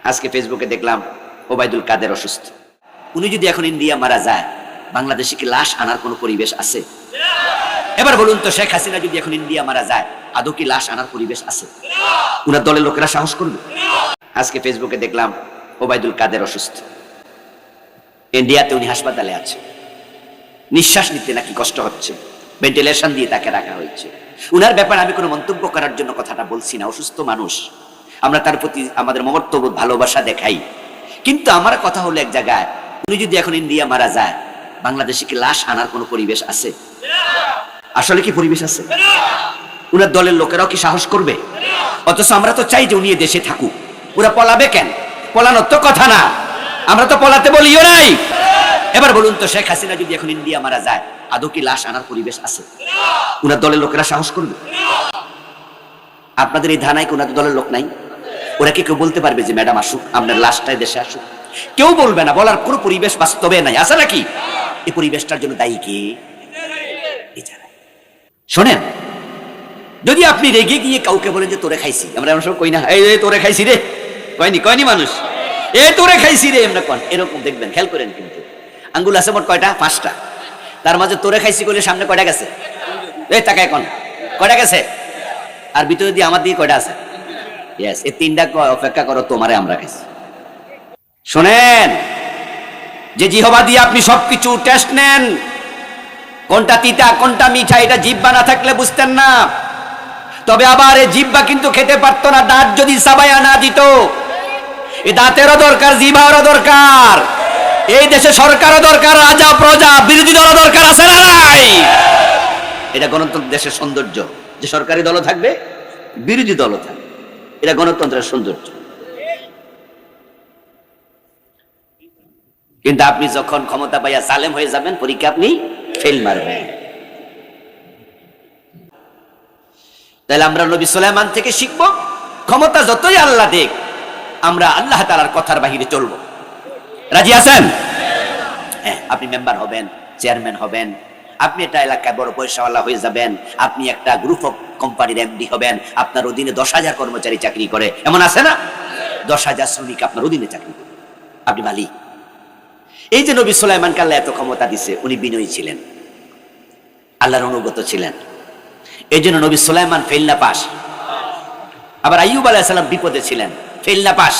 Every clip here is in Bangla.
আজকে ফেসবুকে দেখলাম ওবায়দুল কাদের অসুস্থ। উনি যদি এখন ইন্ডিয়া মারা যায়, বাংলাদেশে কি লাশ আনার কোনো পরিবেশ আছে? এবার বলুন তো, শেখ হাসিনা যদি এখন ইন্ডিয়া মারা যায়, আদৌ কি লাশ আনার পরিবেশ আছে? উনার দলের লোকেরা সাহস করবে? আজকে ফেসবুকে দেখলাম ওবায়দুল কাদের অসুস্থ। ইন্ডিয়াতে উনি হাসপাতালে আছে, নিঃশ্বাস নিতে নাকি কষ্ট হচ্ছে, ভেন্টিলেশন দিয়ে তাকে রাখা হয়েছে। উনার ব্যাপারে আমি কোনো মন্তব্য করার জন্য কথাটা বলছি না। অসুস্থ মানুষ, আমরা তার প্রতি আমাদের মমত্ববোধ ভালোবাসা দেখাই, কিন্তু আমার কথা হলো এক জায়গায়, উনি যদি এখন ইন্ডিয়া মারা যায়, বাংলাদেশে কি লাশ আনার কোনো পরিবেশ আছে? আসলে কি পরিবেশ আছে? উনার দলের লোকেরাও কি সাহস করবে? অথচ আমরা তো চাই যে উনি দেশে থাকুক। ওরা পলাবে কেন? পলানোর তো কথা না, আমরা তো পলাতে বলিও নাই। এবার বলুন তো, শেখ হাসিনা যদি এখন ইন্ডিয়া মারা যায়, আদৌ কি লাশ আনার পরিবেশ আছে? উনার দলের লোকেরা সাহস করবে? আপনাদের এই ধানায় কোন দলের লোক নাই? ওরা কি কেউ বলতে পারবে যে ম্যাডাম আসুক, আপনার লাশটাই দেশে আসুক? কেউ বলবে না, বলার কোনো পরিবেশ বাস্তবে নাই। আছে নাকি? এই পরিবেশটার জন্য দায়ী কে? শোনেন, যদি আপনি রেগে গিয়ে কাউকে বলেন যে তোরে খাইছি, আমরা এমন সব কই না, এই তোরে খাইছি রে, কয়নি মানুষ, এই তোরে খাইছি রে, আমরা কন এরকম দেখবেন, খেয়াল করেন। কিন্তু আঙ্গুল আছে মোট কয়টা? 5টা। তার মাঝে তোরে খাইছি করলে সামনে কয়টা গেছে? এই তাকায় কোন কয়টা গেছে? আর ভিতরে দিয়ে আমার দিয়ে কয়টা আছে? ইয়েস, এই 3টা অপেক্ষা করো, তোমারে আমরা খাইছি। শোনেন, যে জিহবা দিয়ে আপনি সবকিছু টেস্ট নেন, কোনটা তিতা কোনটা মিঠা, এটা জিহ্বা না থাকলে বুঝতেন না। তবে আবার এই জিহ্বা কিন্তু খেতে পারতো না, দাঁত যদি চাবাইয়া না দিত। এই দাঁতেরও দরকার, জিহ্বারও দরকার। এই দেশে সরকারও দরকার, রাজা প্রজা বিরোধী দলও দরকার, আছে না নাই? এটা গণতন্ত্র দেশের সৌন্দর্য, যে সরকারি দলও থাকবে, বিরোধী দলও থাকবে। এটা গণতন্ত্রের সৌন্দর্য। কিন্তু আপনি যখন ক্ষমতা পাইয়া সালেম হয়ে যাবেন, পরীক্ষা আপনি ফেল মারবেন। তাহলে আমরা নবী সুলাইমান থেকে শিখব, ক্ষমতা যতই আল্লাহ দেখ, আমরা আল্লাহ তাআলার কথার বাহিরে চলব। রাজি আছেন? হ্যাঁ, আপনি মেম্বার হবেন, চেয়ারম্যান হবেন, আপনি একটা এলাকায় বড় পয়সাওয়ালা হয়ে যাবেন, আপনি একটা গ্রুপ অফ কোম্পানির এমডি হবেন, আপনার অধীনে 10,000 কর্মচারী চাকরি করে, এমন আছে না? 10,000 শ্রমিক আপনার অধীনে চাকরি করে, আপনি মালিক। এই যে নবী সুলাইমানকে আল্লাহ এত ক্ষমতা দিছে, উনি বিনয়ী ছিলেন, আল্লাহর অনুগত ছিলেন। এই জন্য নবী সুলাইমান ফেল না পাস। আবার আইয়ুব আলাইহিস সালাম বিপদে ছিলেন, ফেল না পাস।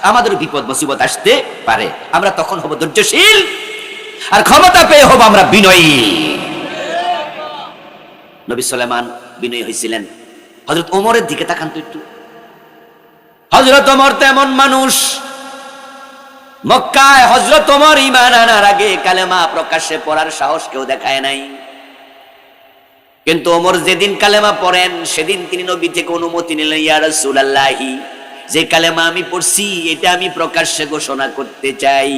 আমাদের বিপদ মুসিবত আসতে পারে, আমরা তখন হব ধৈর্যশীল, আর ক্ষমতা পেয়ে হব আমরা বিনয়ী। নবী সুলাইমান বিনয়ী হয়েছিলেন। হযরত ওমরের দিকে তাকান তো একটু। হযরত ওমর তেমন মানুষ, মক্কায় হযরত ওমর ঈমান আনার আগে কালেমা প্রকাশ্যে পড়ার সাহস কেউ দেখায় নাই। কিন্তু ওমর যেদিন কালেমা পড়েন, সেদিন তিনি নবী থেকে অনুমতি নিলেন, ইয়া রাসূলুল্লাহি, যে কালেমা আমি পড়ছি এটা আমি প্রকাশ্যে ঘোষণা করতে চাই।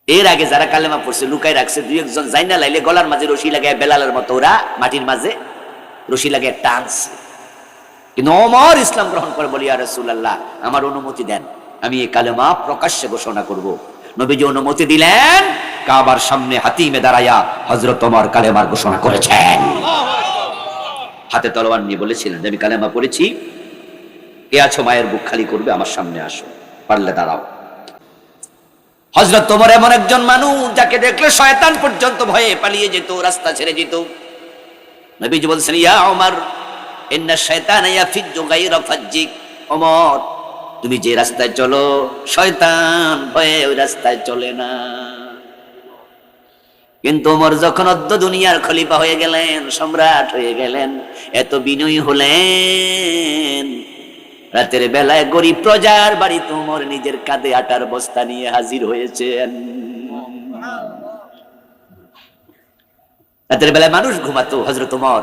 এর আগে যারা কালেমা পড়ছে লুকায় রাখছে, 2-1 যাই না লাইলে গলার মাঝে রশি লাগায়, বেলালের মতো ওরা মাটির মাঝে রশি লাগায় টানছে। কিন্তু ওমর ইসলাম গ্রহণ করে বলি, ইয়া রাসূলুল্লাহ, আমার অনুমতি দেন, আমি এই কালেমা প্রকাশ্যে ঘোষণা করব। নবীজি অনুমতি দিলেন, কাবার সামনে হাতিমে দাঁড়ায়া হযরত ওমর কালেমার ঘোষণা করেছেন। হাতে তলোয়ার নিয়ে বলেছিলেন, আমি কালেমা পড়েছি, কে আছো মায়ের বুক খালি করবে, আমার সামনে আসো, পারলে দাঁড়াও। হযরত ওমর এমন একজন মানুষ, যাকে দেখলে শয়তান পর্যন্ত ভয়ে পালিয়ে যেত, রাস্তা ছেড়ে যেত। নবীজি বলছেন, ইয়া ওমর, ইন্না শাইতানা ইয়াফিজ্জু গায়রা ফাজ্জিক। ওমর, তুমি যে রাস্তায় চলো, শয়তান ভয়ে ওই রাস্তায় চলে না। কিন্তু ওমর যখন অদ্য দুনিয়ার খলিফা হয়ে গেলেন, সম্রাট হয়ে গেলেন, এত বিনয়ী হলেন, রাতের বেলায় গরিব প্রজার বাড়িতে ওমর নিজের কাঁধে আটার বস্তা নিয়ে হাজির হয়েছেন। রাতের বেলায় মানুষ ঘুমাতো, হযরত ওমর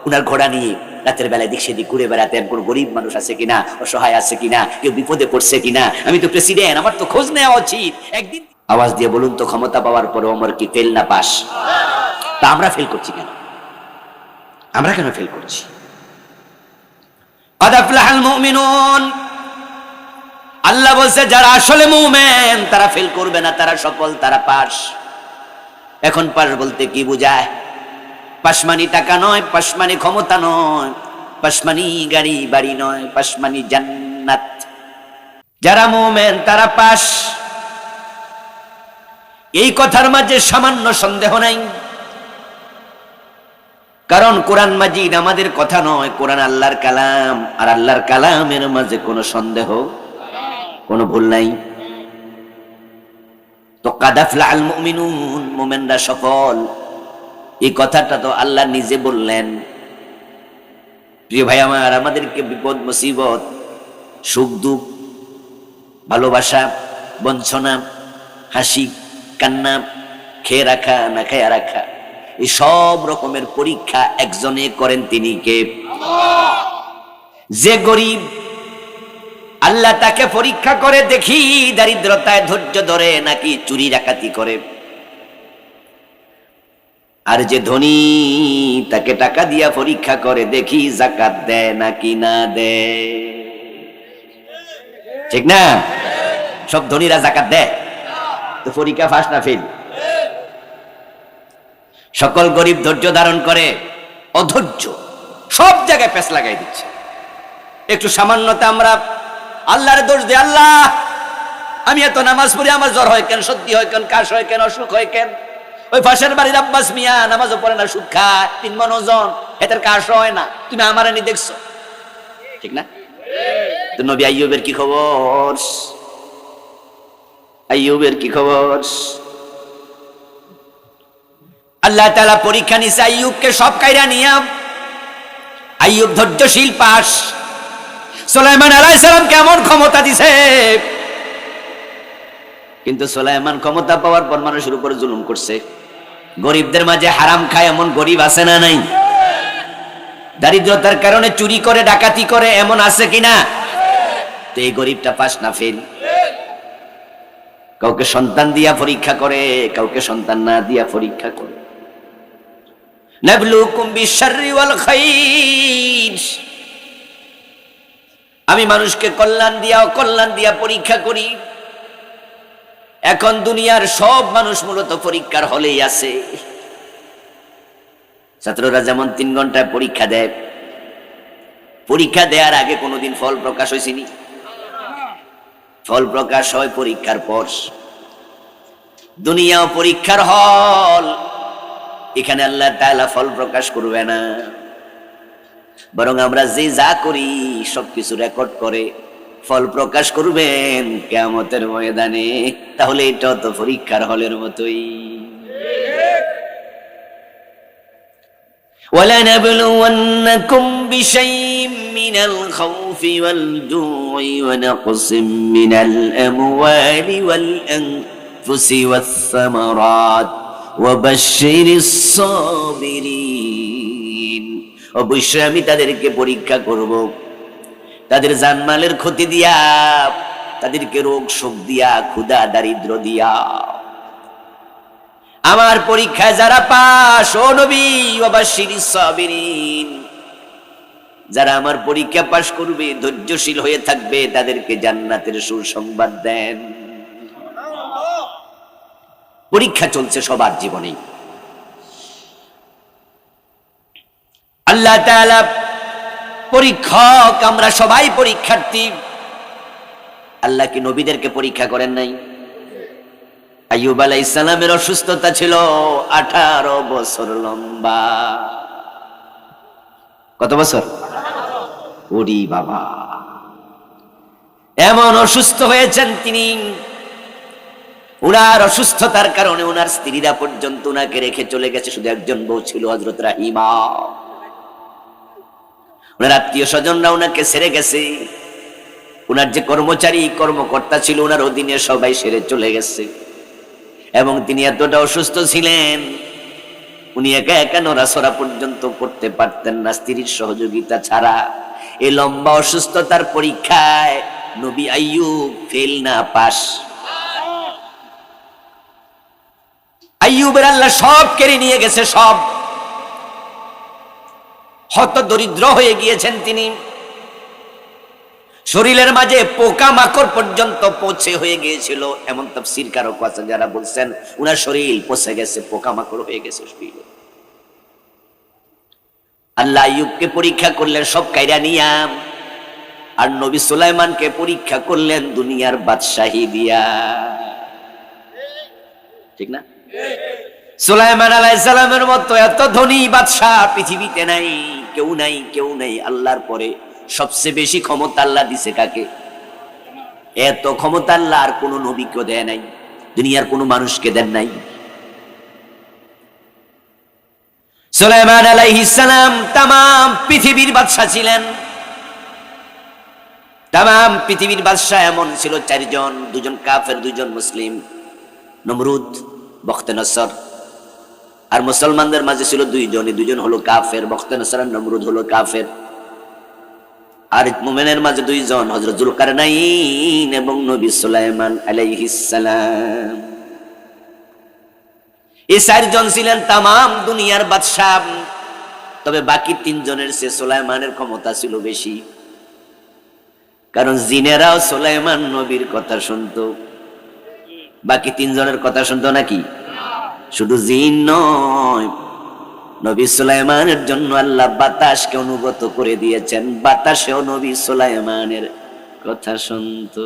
উনার ঘোড়া নিয়ে রাতের বেলায় দিক সেদিক ঘুরে বেড়াতেন, কোন গরিব মানুষ আছে কিনা, অসহায় আছে কিনা, কেউ বিপদে পড়ছে কিনা, আমি তো প্রেসিডেন্ট, আমার তো খোঁজ নেওয়া উচিত। একদিন আওয়াজ দিয়ে বলুন তো, ক্ষমতা পাওয়ার পরে ওমর কি ফেল না পাস? তা আমরা ফেল করছি কেন? আমরা কেন ফেল করছি? قد أفلح المؤمنون, আল্লাহ বলছে যারা আসলে মুমিন তারা ফেল করবে না, তারা সফল, তারা পাস। এখন পাস বলতে কি বোঝায়? পাস মানে টাকা নয়, পাস মানে ক্ষমতা নয়, পাশমানি গাড়ি বাড়ি নয়, পাশমানি জান্নাত। যারা মুমিন তারা পাশ, এই কথার মাঝে সামান্য সন্দেহ নাই। কারণ কোরআন মাজিদ আমাদের কথা নয়, কোরআন আল্লাহর কালাম, আর আল্লাহর কালামের মাঝে কোনো সন্দেহ, কোনো ভুল নাই। তো কাদ আফলাহাল মুমিনুন, মুমিনরা সফল, এই কথাটা তো আল্লাহ নিজে বললেন। প্রিয় ভাই আমার, আমাদেরকে বিপদ মুসিবত, সুখ দুঃখ, ভালোবাসা, বঞ্চনা, হাসি কান্না, খেয়ে রাখা না খেয়ে রাখা, এই সব রকমের পরীক্ষা একজনে করেন, তিনি কে? যে গরিব, আল্লাহ তাকে পরীক্ষা করে দেখি দারিদ্রতায় ধৈর্য ধরে নাকি চুরি ডাকাতি করে। আর যে ধনী, তাকে টাকা দিয়া পরীক্ষা করে দেখি যাকাত দেয় নাকি না দেয়। ঠিক না? সব ধনীরা যাকাত দেয়, তো পরীক্ষা পাস না ফেল? সকল গরিব ধৈর্য ধারণ করে, অধৈর্য সব জায়গায় পেছ লাগাই দিচ্ছে। একটু সামান্যতা আমরা আল্লাহর দোষ দিই, আল্লাহ আমি এত নামাজ পড়ি, আমার জ্বর হয় কেন, সর্দি হয় কেন, কাশ হয় কেন, অসুখ হয় কেন? ওই পাশের বাড়ির আব্বাস মিয়া নামাজও পড়ে না, সুদ খায়, 3 মণ ওজন, এটার কাশ হয় না, তুমি আমার এনে দেখছো। ঠিক না? তো নবী আইয়ুবের কি খবর? আইয়ুবের কি খবর? আল্লাহ তাআলা পরীক্ষা নিছে আইয়ুবকে, সব কাইরা নিয়া। আইয়ুব ধৈর্যশীল, পাশ। সুলাইমান আলাইহিস সালাম কেমন ক্ষমতা দিছে, কিন্তু সুলাইমান ক্ষমতা পাওয়ার পর মানুষের উপর জুলুম করছে। গরিবদের মাঝে হারাম খায় এমন গরিব আছে না নাই? দারিদ্রতার কারণে চুরি করে ডাকাতি করে এমন আছে কিনা? তো এই গরিবটা পাস না ফেল? কাউকে সন্তান দিয়া পরীক্ষা করে, কাউকে সন্তান না দিয়া পরীক্ষা করে। নাবলুকুম বিশররি ওয়াল খাইর, আমি মানুষকে কল্যাণ দিয়া অকল্যাণ দিয়া পরীক্ষা করি। এখন দুনিয়ার সব মানুষ মূলত পরীক্ষার হলেই আছে। ছাত্ররা যেমন 3 ঘন্টায় পরীক্ষা দেয়, পরীক্ষা দেওয়ার আগে কোনোদিন ফল প্রকাশ হয়েছিনি? ফল প্রকাশ হয় পরীক্ষার পর। দুনিয়াও পরীক্ষার হল, এখানে আল্লাহ তাআলা ফল প্রকাশ করবে না, বরং আমরা যে যা করি সবকিছু রেকর্ড করে ফল প্রকাশ করবেন কিয়ামতের ময়দানে। তাহলে এটা তো পরীক্ষার হলের মতোই। وَلَنَبْلُوَنَّكُمْ بِشَيْءٍ مِّنَ الْخَوْفِ وَالْجُوعِ وَنَقْصٍ مِّنَ الْأَمْوَالِ وَالْأَنفُسِ وَالثَّمَرَاتِ وَبَشِّرِ الصَّابِرِينَ। অবশ্যই আমি তাদেরকে পরীক্ষা করব, তাদের জানমালের ক্ষতি দিয়া, তাদেরকে রোগ শোক দিয়া, ক্ষুধা দারিদ্র দিয়া। আমার পরীক্ষায় যারা পাস, ও নবী, ওয়াবাশশিরিস সাবিরিন, যারা আমার পরীক্ষা পাস করবে, ধৈর্যশীল হয়ে থাকবে, তাদেরকে জান্নাতের সুসংবাদ দেন। পরীক্ষা চলছে সবার জীবনে। আল্লাহ তাআলা পরীক্ষক, আমরা সবাই পরীক্ষার্থী। আল্লাহ কি নবীদেরকে পরীক্ষা করেন নাই? আইয়ুব আলাইহিস সালামের অসুস্থতা ছিল 18 বছর লম্বা। কত বছর? ওরে বাবা, এমন অসুস্থ হয়েছেন তিনি। উনার অসুস্থতার কারণে উনার স্ত্রীরা পর্যন্ত উনাকে রেখে চলে গেছে, শুধু একজন বউ ছিল, হযরত রাহিমা। উনার আত্মীয় স্বজনরা উনাকে ছেড়ে গেছে। উনার যে কর্মচারী কর্মকর্তা ছিল উনার অধীনে সবাই সেরে চলে গেছে। এবং তিনি এতটা অসুস্থ ছিলেন, উনি একা একা নড়াচড়া পর্যন্ত করতে পারতেন না স্ত্রীর সহযোগিতা ছাড়া। এই লম্বা অসুস্থতার পরীক্ষায় নবী আইয়ুব ফেল না পাস। আইয়ুবের আল্লাহ সব কেড়ে নিয়ে গেছে, সব। হত দরিদ্র হয়ে গিয়েছেন তিনি। শরীরের মাঝে পোকা মাকড় পর্যন্ত পচে হয়ে গিয়েছিল, এমন তাফসীর কারক আছে যারা বলছেন উনার শরীর পচে গেছে, পোকা মাকড় হয়ে গেছে শরীরে। আল্লাহ আইয়ুবকে পরীক্ষা করলেন সব কাইরা নিয়াম, আর নবী সুলাইমানকে পরীক্ষা করলেন দুনিয়ার বাদশাহী দিয়া। ঠিক না? সুলাইমান আলাইহিস সালামের মতো এত ধনী বাদশাহ পৃথিবীতে নাই, কেউ নাই, কেউ নাই। আল্লাহর পরে সবচেয়ে বেশি ক্ষমতা আল্লাহ দিছে কাকে? এত ক্ষমতা আল্লাহ আর কোন নবীকে দেয় নাই, দুনিয়ার কোন মানুষকে দেন নাই। সুলাইমান আলাইহিস সালাম তামাম পৃথিবীর বাদশা ছিলেন। তামাম পৃথিবীর বাদশা এমন ছিল চারজন, দুজন কাফের, দুজন মুসলিম, নমরুদ, বখতেনসর। আর মুসলমানদের মাঝে ছিল দুইজন, দুজন হলো কাফের, বখতেনসর আর নমরুদ হলো কাফের। আর মুমিনের মাঝে দুইজন, হযরত যুলকারনাইন এবং নবী সুলাইমান আলাইহিস সালাম। এই চারজন ছিলেন তামাম দুনিয়ার বাদশা। তবে বাকি তিনজনের চেয়ে সুলাইমানের ক্ষমতা ছিল বেশি, কারণ জিনেরাও সুলাইমান নবীর কথা শুনতো। বাকি তিনজনের কথা শুনতো নাকি? শুধু জিন নয়, নবী সুলাইমানের জন্য আল্লাহ বাতাসকে অনুগত করে দিয়েছেন, বাতাসেও নবী সুলাইমানের কথা শুনতো।